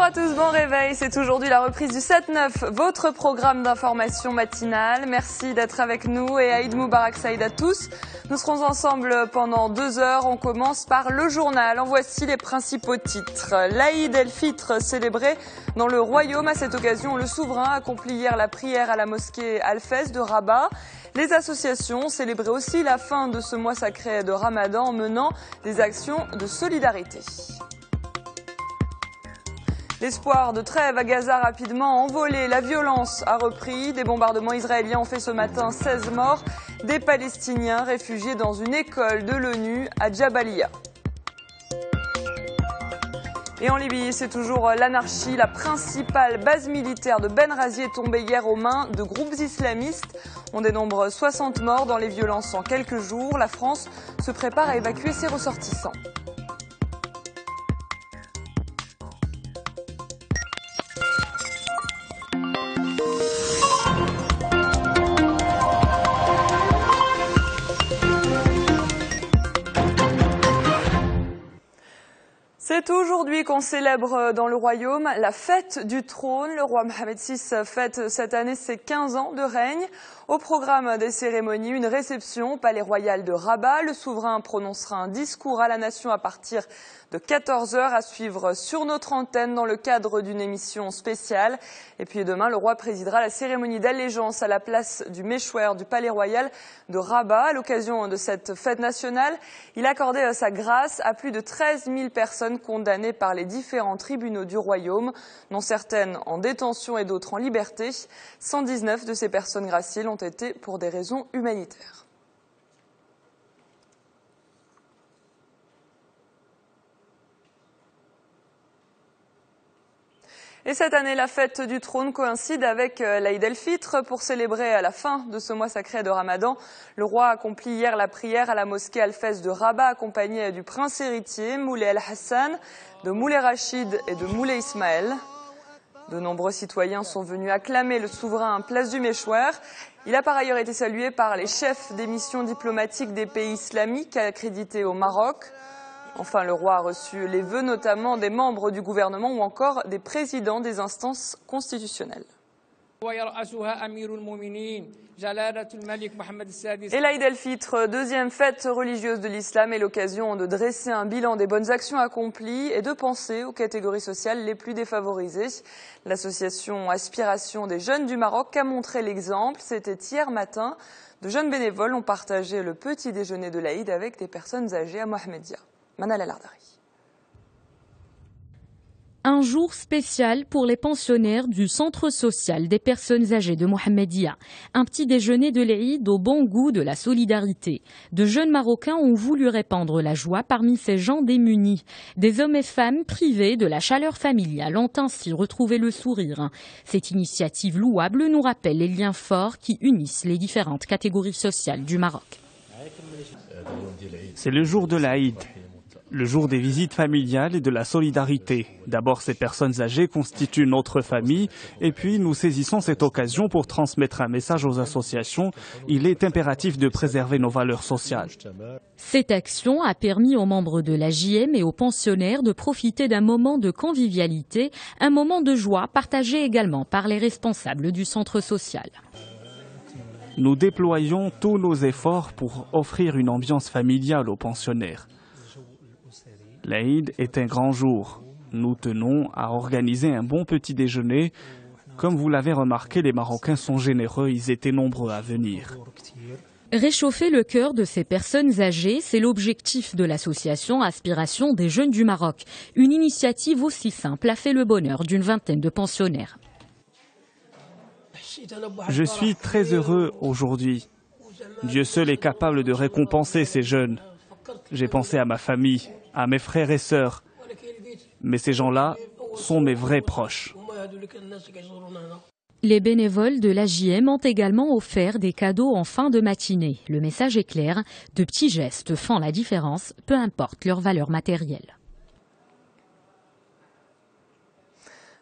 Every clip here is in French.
Bonjour à tous, bon réveil. C'est aujourd'hui la reprise du 7-9, votre programme d'information matinale. Merci d'être avec nous et Aïd Moubarak Saïd à tous. Nous serons ensemble pendant 2 heures. On commence par le journal. En voici les principaux titres. L'Aïd el-Fitr célébré dans le royaume. À cette occasion, le souverain accomplit hier la prière à la mosquée Al-Fès de Rabat. Les associations célébraient aussi la fin de ce mois sacré de Ramadan en menant des actions de solidarité. L'espoir de trêve à Gaza rapidement envolé, la violence a repris. Des bombardements israéliens ont fait ce matin 16 morts, des Palestiniens réfugiés dans une école de l'ONU à Jabalia. Et en Libye, c'est toujours l'anarchie. La principale base militaire de Benghazi est tombée hier aux mains de groupes islamistes. On dénombre 60 morts dans les violences en quelques jours. La France se prépare à évacuer ses ressortissants. C'est aujourd'hui qu'on célèbre dans le royaume la fête du trône. Le roi Mohammed VI fête cette année ses 15 ans de règne. Au programme des cérémonies, une réception au palais royal de Rabat. Le souverain prononcera un discours à la nation à partir de 14 h à suivre sur notre antenne dans le cadre d'une émission spéciale. Et puis demain, le roi présidera la cérémonie d'allégeance à la place du méchouer du palais royal de Rabat. À l'occasion de cette fête nationale, il a accordé sa grâce à plus de 13 000 personnes condamnées par les différents tribunaux du royaume, dont certaines en détention et d'autres en liberté. 119 de ces personnes graciées l'ont été pour des raisons humanitaires. Et cette année, la fête du trône coïncide avec l'Aïd el-Fitr. Pour célébrer la fin de ce mois sacré de Ramadan, le roi accomplit hier la prière à la mosquée Al-Fès de Rabat, accompagné du prince héritier Moulay Al-Hassan, de Moulay Rachid et de Moulay Ismaël. De nombreux citoyens sont venus acclamer le souverain place du méchouer. Il a par ailleurs été salué par les chefs des missions diplomatiques des pays islamiques accrédités au Maroc. Enfin, le roi a reçu les vœux notamment des membres du gouvernement ou encore des présidents des instances constitutionnelles. Et l'Aïd el-Fitr, deuxième fête religieuse de l'islam, est l'occasion de dresser un bilan des bonnes actions accomplies et de penser aux catégories sociales les plus défavorisées. L'association Aspiration des jeunes du Maroc a montré l'exemple. C'était hier matin. De jeunes bénévoles ont partagé le petit déjeuner de l'Aïd avec des personnes âgées à Mohammedia. Manal El-Ardari. Un jour spécial pour les pensionnaires du centre social des personnes âgées de Mohammedia. Un petit déjeuner de l'Aïd au bon goût de la solidarité. De jeunes Marocains ont voulu répandre la joie parmi ces gens démunis. Des hommes et femmes privés de la chaleur familiale ont ainsi retrouvé le sourire. Cette initiative louable nous rappelle les liens forts qui unissent les différentes catégories sociales du Maroc. C'est le jour de l'Aïd. Le jour des visites familiales et de la solidarité. D'abord, ces personnes âgées constituent notre famille et puis nous saisissons cette occasion pour transmettre un message aux associations. Il est impératif de préserver nos valeurs sociales. Cette action a permis aux membres de la JM et aux pensionnaires de profiter d'un moment de convivialité, un moment de joie partagé également par les responsables du centre social. Nous déployons tous nos efforts pour offrir une ambiance familiale aux pensionnaires. L'Aïd est un grand jour. Nous tenons à organiser un bon petit déjeuner. Comme vous l'avez remarqué, les Marocains sont généreux, ils étaient nombreux à venir. Réchauffer le cœur de ces personnes âgées, c'est l'objectif de l'association Aspiration des jeunes du Maroc. Une initiative aussi simple a fait le bonheur d'une vingtaine de pensionnaires. Je suis très heureux aujourd'hui. Dieu seul est capable de récompenser ces jeunes. J'ai pensé à ma famille, à mes frères et sœurs. Mais ces gens-là sont mes vrais proches. Les bénévoles de l'AJM ont également offert des cadeaux en fin de matinée. Le message est clair, de petits gestes font la différence, peu importe leur valeur matérielle.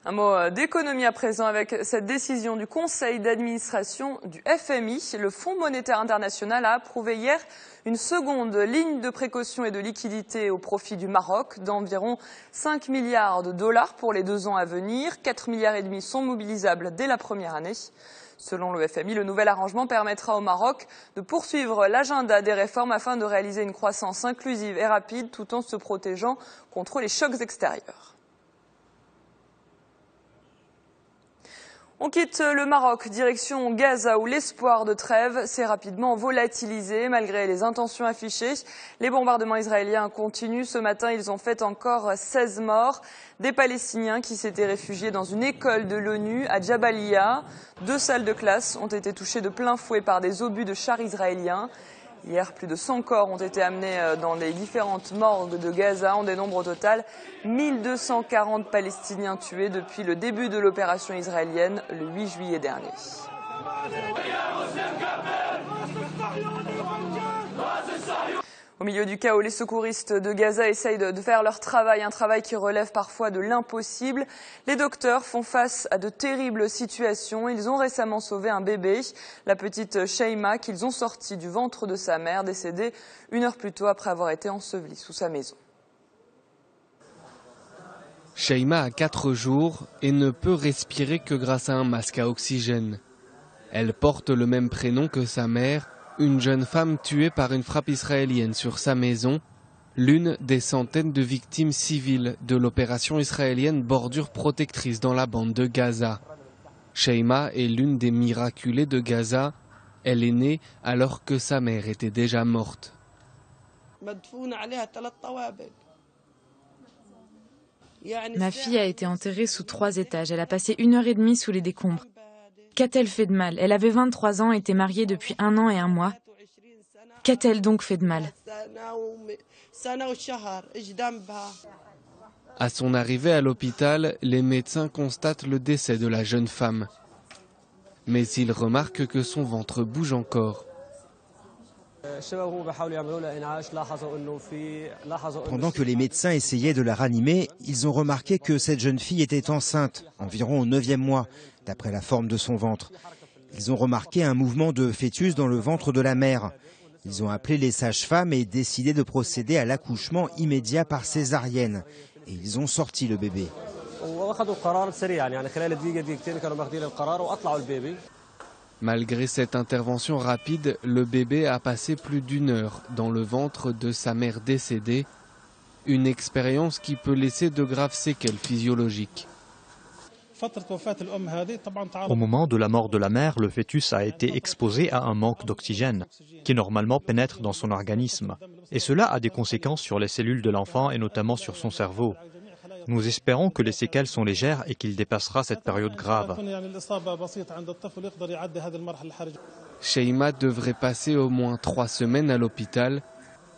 Un mot d'économie à présent avec cette décision du conseil d'administration du FMI. Le Fonds monétaire international a approuvé hier une seconde ligne de précaution et de liquidité au profit du Maroc d'environ 5 milliards de dollars pour les 2 ans à venir. 4 milliards et demi sont mobilisables dès la première année. Selon le FMI, le nouvel arrangement permettra au Maroc de poursuivre l'agenda des réformes afin de réaliser une croissance inclusive et rapide tout en se protégeant contre les chocs extérieurs. On quitte le Maroc, direction Gaza où l'espoir de trêve s'est rapidement volatilisé malgré les intentions affichées. Les bombardements israéliens continuent. Ce matin, ils ont fait encore 16 morts. Des Palestiniens qui s'étaient réfugiés dans une école de l'ONU à Jabalia. 2 salles de classe ont été touchées de plein fouet par des obus de chars israéliens. Hier, plus de 100 corps ont été amenés dans les différentes morgues de Gaza. On dénombre au total 1240 Palestiniens tués depuis le début de l'opération israélienne le 8 juillet dernier. Au milieu du chaos, les secouristes de Gaza essayent de faire leur travail, un travail qui relève parfois de l'impossible. Les docteurs font face à de terribles situations. Ils ont récemment sauvé un bébé, la petite Sheima, qu'ils ont sortie du ventre de sa mère, décédée 1 heure plus tôt après avoir été ensevelie sous sa maison. Sheima a 4 jours et ne peut respirer que grâce à un masque à oxygène. Elle porte le même prénom que sa mère, une jeune femme tuée par une frappe israélienne sur sa maison, l'une des centaines de victimes civiles de l'opération israélienne Bordure protectrice dans la bande de Gaza. Sheima est l'une des miraculées de Gaza. Elle est née alors que sa mère était déjà morte. Ma fille a été enterrée sous 3 étages. Elle a passé 1 heure et demie sous les décombres. Qu'a-t-elle fait de mal? Elle avait 23 ans et était mariée depuis 1 an et 1 mois. Qu'a-t-elle donc fait de mal? À son arrivée à l'hôpital, les médecins constatent le décès de la jeune femme. Mais ils remarquent que son ventre bouge encore. Pendant que les médecins essayaient de la ranimer, ils ont remarqué que cette jeune fille était enceinte, environ au 9e mois, d'après la forme de son ventre. Ils ont remarqué un mouvement de fœtus dans le ventre de la mère. Ils ont appelé les sages-femmes et décidé de procéder à l'accouchement immédiat par césarienne. Et ils ont sorti le bébé. Malgré cette intervention rapide, le bébé a passé plus d'1 heure dans le ventre de sa mère décédée. Une expérience qui peut laisser de graves séquelles physiologiques. Au moment de la mort de la mère, le fœtus a été exposé à un manque d'oxygène, qui normalement pénètre dans son organisme. Et cela a des conséquences sur les cellules de l'enfant et notamment sur son cerveau. Nous espérons que les séquelles sont légères et qu'il dépassera cette période grave. Sheima devrait passer au moins 3 semaines à l'hôpital.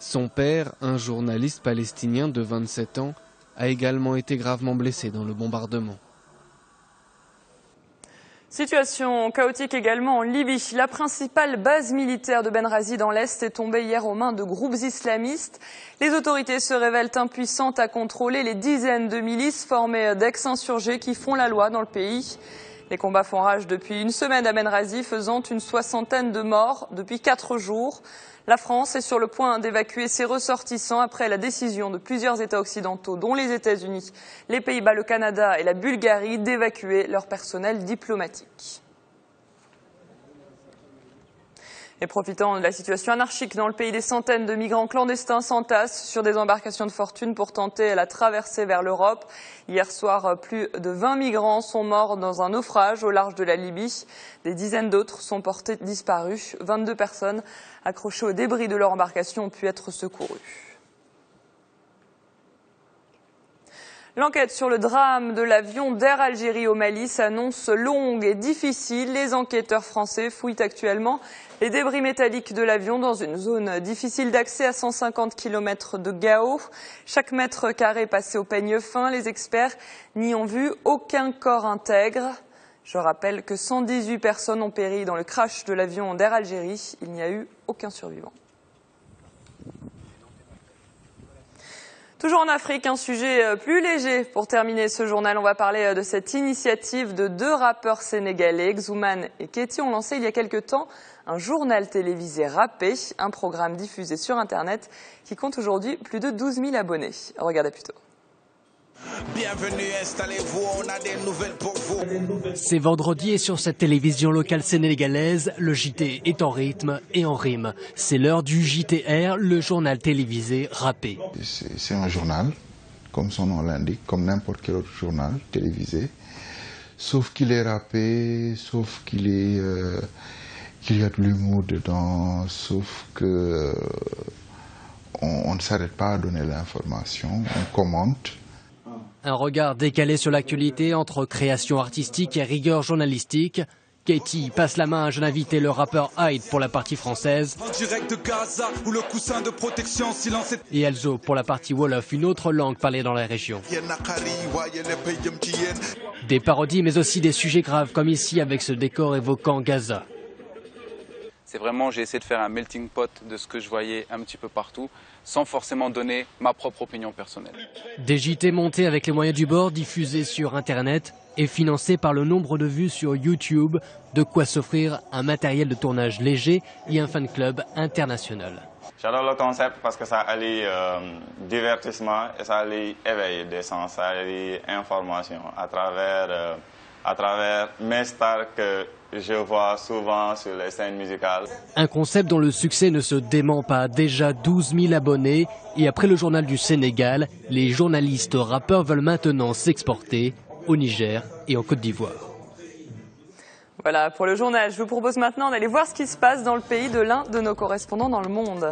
Son père, un journaliste palestinien de 27 ans, a également été gravement blessé dans le bombardement. Situation chaotique également en Libye. La principale base militaire de Benghazi dans l'Est est tombée hier aux mains de groupes islamistes. Les autorités se révèlent impuissantes à contrôler les dizaines de milices formées d'ex-insurgés qui font la loi dans le pays. Les combats font rage depuis 1 semaine à Benghazi, faisant une 60aine de morts depuis 4 jours. La France est sur le point d'évacuer ses ressortissants après la décision de plusieurs États occidentaux, dont les États-Unis, les Pays-Bas, le Canada et la Bulgarie, d'évacuer leur personnel diplomatique. Et profitant de la situation anarchique dans le pays, des centaines de migrants clandestins s'entassent sur des embarcations de fortune pour tenter la traversée vers l'Europe. Hier soir, plus de 20 migrants sont morts dans un naufrage au large de la Libye. Des dizaines d'autres sont portés disparus. 22 personnes accrochées aux débris de leur embarcation ont pu être secourues. L'enquête sur le drame de l'avion d'Air Algérie au Mali s'annonce longue et difficile. Les enquêteurs français fouillent actuellement les débris métalliques de l'avion dans une zone difficile d'accès à 150 km de Gao. Chaque mètre carré passé au peigne fin, les experts n'y ont vu aucun corps intègre. Je rappelle que 118 personnes ont péri dans le crash de l'avion d'Air Algérie. Il n'y a eu aucun survivant. Toujours en Afrique, un sujet plus léger pour terminer ce journal. On va parler de cette initiative de 2 rappeurs sénégalais, Xuman et Keyti, ont lancé il y a quelque temps un journal télévisé rappé, un programme diffusé sur Internet qui compte aujourd'hui plus de 12 000 abonnés. Regardez plutôt. Bienvenue, installez-vous, on a des nouvelles pour vous. C'est vendredi et sur cette télévision locale sénégalaise, le JT est en rythme et en rime. C'est l'heure du JTR, le journal télévisé rappé. C'est un journal, comme son nom l'indique, comme n'importe quel autre journal télévisé, sauf qu'il est rappé, sauf qu'il y a de l'humour dedans, sauf que on ne s'arrête pas à donner l'information, on commente. Un regard décalé sur l'actualité entre création artistique et rigueur journalistique. Keyti passe la main à un jeune invité, le rappeur Hyde pour la partie française. En direct de Gaza, où le coussin de protection silence. Et Elzo pour la partie Wolof, une autre langue parlée dans la région. Des parodies mais aussi des sujets graves comme ici avec ce décor évoquant Gaza. C'est vraiment, j'ai essayé de faire un melting pot de ce que je voyais un petit peu partout, sans forcément donner ma propre opinion personnelle. Des JT montés avec les moyens du bord, diffusés sur Internet et financés par le nombre de vues sur YouTube, de quoi s'offrir un matériel de tournage léger et un fan club international. J'adore le concept parce que ça allie divertissement et ça allie éveil des sens, ça allie information à travers mes stars que je vois souvent sur les scènes musicales. Un concept dont le succès ne se dément pas. Déjà 12 000 abonnés. Et après le journal du Sénégal, les journalistes rappeurs veulent maintenant s'exporter au Niger et en Côte d'Ivoire. Voilà pour le journal. Je vous propose maintenant d'aller voir ce qui se passe dans le pays de l'un de nos correspondants dans le monde.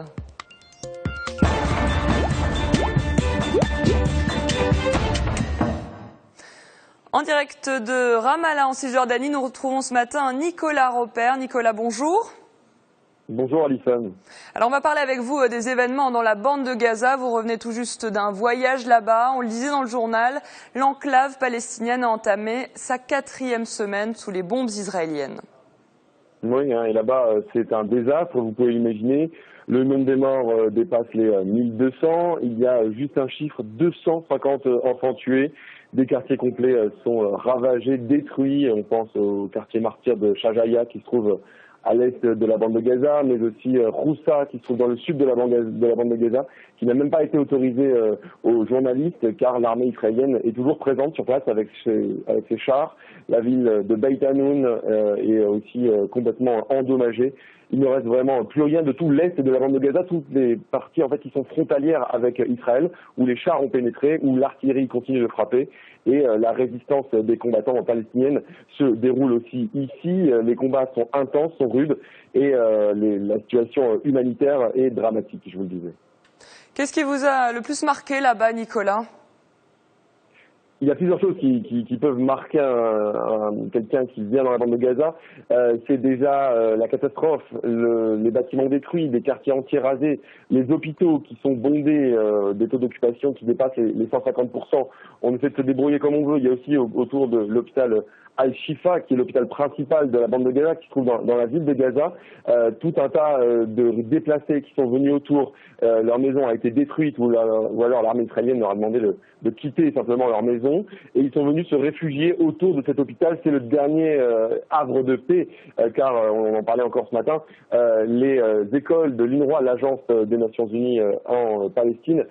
En direct de Ramallah en Cisjordanie, nous retrouvons ce matin Nicolas Roper. Nicolas, bonjour. Bonjour Alison. Alors on va parler avec vous des événements dans la bande de Gaza. Vous revenez tout juste d'un voyage là-bas. On le disait dans le journal, l'enclave palestinienne a entamé sa 4e semaine sous les bombes israéliennes. Oui, et là-bas c'est un désastre, vous pouvez l'imaginer. Le nombre des morts dépasse les 1200. Il y a juste un chiffre, 250 enfants tués. Des quartiers complets sont ravagés, détruits. On pense au quartier martyr de Shajaya qui se trouve à l'est de la bande de Gaza, mais aussi Roussa qui se trouve dans le sud de la bande de Gaza, qui n'a même pas été autorisé aux journalistes car l'armée israélienne est toujours présente sur place avec ses chars. La ville de Beit Hanoun est aussi complètement endommagée. Il ne reste vraiment plus rien de tout l'est de la bande de Gaza, toutes les parties en fait qui sont frontalières avec Israël, où les chars ont pénétré, où l'artillerie continue de frapper, et la résistance des combattants palestiniennes se déroule aussi ici. Les combats sont intenses, sont rudes, et la situation humanitaire est dramatique, je vous le disais. Qu'est-ce qui vous a le plus marqué là-bas, Nicolas ? Il y a plusieurs choses qui peuvent marquer quelqu'un qui vient dans la bande de Gaza. C'est déjà la catastrophe, les bâtiments détruits, des quartiers entiers rasés, les hôpitaux qui sont bondés, des taux d'occupation qui dépassent les 150%. On essaie de se débrouiller comme on veut. Il y a aussi autour de l'hôpital Al-Shifa, qui est l'hôpital principal de la bande de Gaza, qui se trouve dans la ville de Gaza, tout un tas de déplacés qui sont venus autour. Leur maison a été détruite ou alors l'armée israélienne leur a demandé de quitter simplement leur maison et ils sont venus se réfugier autour de cet hôpital. C'est le dernier havre de paix car on en parlait encore ce matin, les écoles de l'UNRWA, l'agence des Nations Unies en Palestine,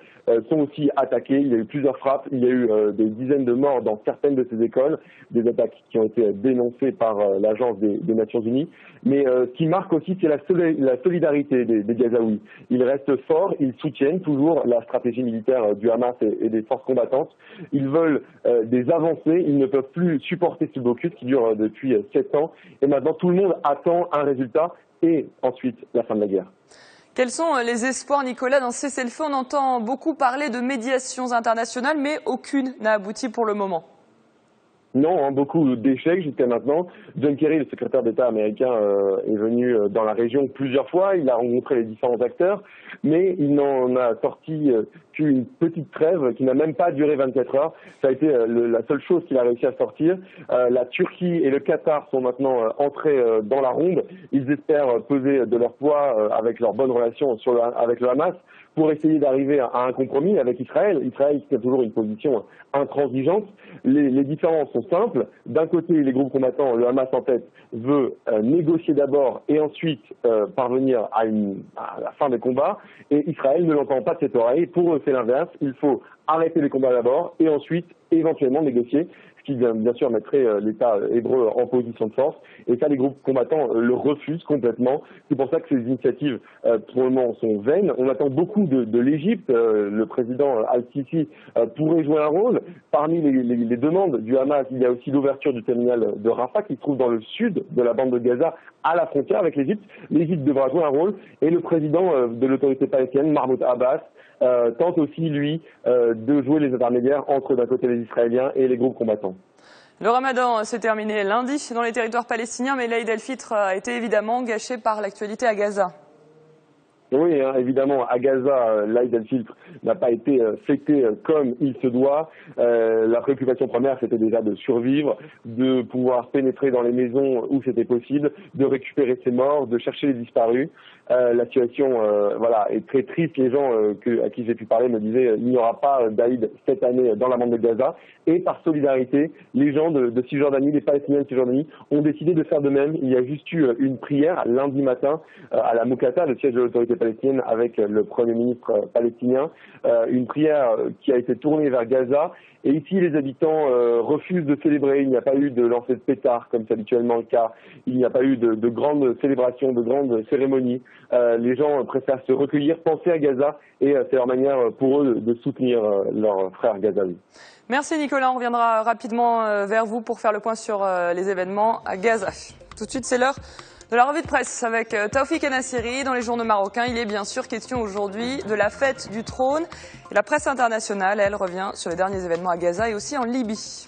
sont aussi attaquées. Il y a eu plusieurs frappes, il y a eu des dizaines de morts dans certaines de ces écoles, des attaques qui ont été dénoncées par l'agence des Nations Unies. Mais ce qui marque aussi, c'est la solidarité des Gazaouis. Ils restent forts, ils soutiennent toujours la stratégie militaire du Hamas et des forces combattantes. Ils veulent des avancées, ils ne peuvent plus supporter ce blocus qui dure depuis 7 ans. Et maintenant, tout le monde attend un résultat et ensuite la fin de la guerre. Quels sont les espoirs, Nicolas, d'un cessez-le-feu? On entend beaucoup parler de médiations internationales, mais aucune n'a abouti pour le moment. Non, beaucoup d'échecs jusqu'à maintenant. John Kerry, le secrétaire d'État américain, est venu dans la région plusieurs fois. Il a rencontré les différents acteurs, mais il n'en a sorti qu'une petite trêve qui n'a même pas duré 24 heures. Ça a été la seule chose qu'il a réussi à sortir. La Turquie et le Qatar sont maintenant entrés dans la ronde. Ils espèrent peser de leur poids avec leurs bonnes relations avec le Hamas pour essayer d'arriver à un compromis avec Israël. Israël qui a toujours une position intransigeante. Les différences sont simples. D'un côté, les groupes combattants, le Hamas en tête, veut négocier d'abord et ensuite parvenir à la fin des combats. Et Israël ne l'entend pas de cette oreille. Pour eux, c'est l'inverse. Il faut arrêter les combats d'abord et ensuite éventuellement négocier, ce qui bien sûr mettrait l'État hébreu en position de force. Et ça, les groupes combattants le refusent complètement. C'est pour ça que ces initiatives, pour le moment, sont vaines. On attend beaucoup de l'Égypte. Le président Al-Sisi pourrait jouer un rôle. Parmi les demandes du Hamas, il y a aussi l'ouverture du terminal de Rafah qui se trouve dans le sud de la bande de Gaza, à la frontière avec l'Égypte. L'Égypte devra jouer un rôle et le président de l'autorité palestinienne, Mahmoud Abbas, tente aussi, lui, de jouer les intermédiaires entre d'un côté les Israéliens et les groupes combattants. Le ramadan s'est terminé lundi dans les territoires palestiniens, mais l'Aïd el-Fitr a été évidemment gâché par l'actualité à Gaza. Oui, hein, évidemment, à Gaza, l'Aïd el-Fitr n'a pas été fêté comme il se doit. La préoccupation première, c'était déjà de survivre, de pouvoir pénétrer dans les maisons où c'était possible, de récupérer ses morts, de chercher les disparus. La situation est très triste. Les gens à qui j'ai pu parler me disaient il n'y aura pas d'Aïd cette année dans la bande de Gaza. Et par solidarité, les gens de Cisjordanie, les Palestiniens de Cisjordanie, ont décidé de faire de même. Il y a juste eu une prière lundi matin à la Moukata, le siège de l'autorité palestinienne, avec le Premier ministre palestinien. Une prière qui a été tournée vers Gaza. Et ici, les habitants refusent de célébrer. Il n'y a pas eu de lancer de pétards, comme c'est habituellement le cas. Il n'y a pas eu de grandes célébrations, de grandes cérémonies. Les gens préfèrent se recueillir, penser à Gaza, et c'est leur manière pour eux de soutenir leurs frères gazaouis. Merci Nicolas, on reviendra rapidement vers vous pour faire le point sur les événements à Gaza. Tout de suite, c'est l'heure de la revue de presse avec Taoufik Anassiri. Dans les journaux marocains, il est bien sûr question aujourd'hui de la fête du trône. Et la presse internationale, elle, revient sur les derniers événements à Gaza et aussi en Libye.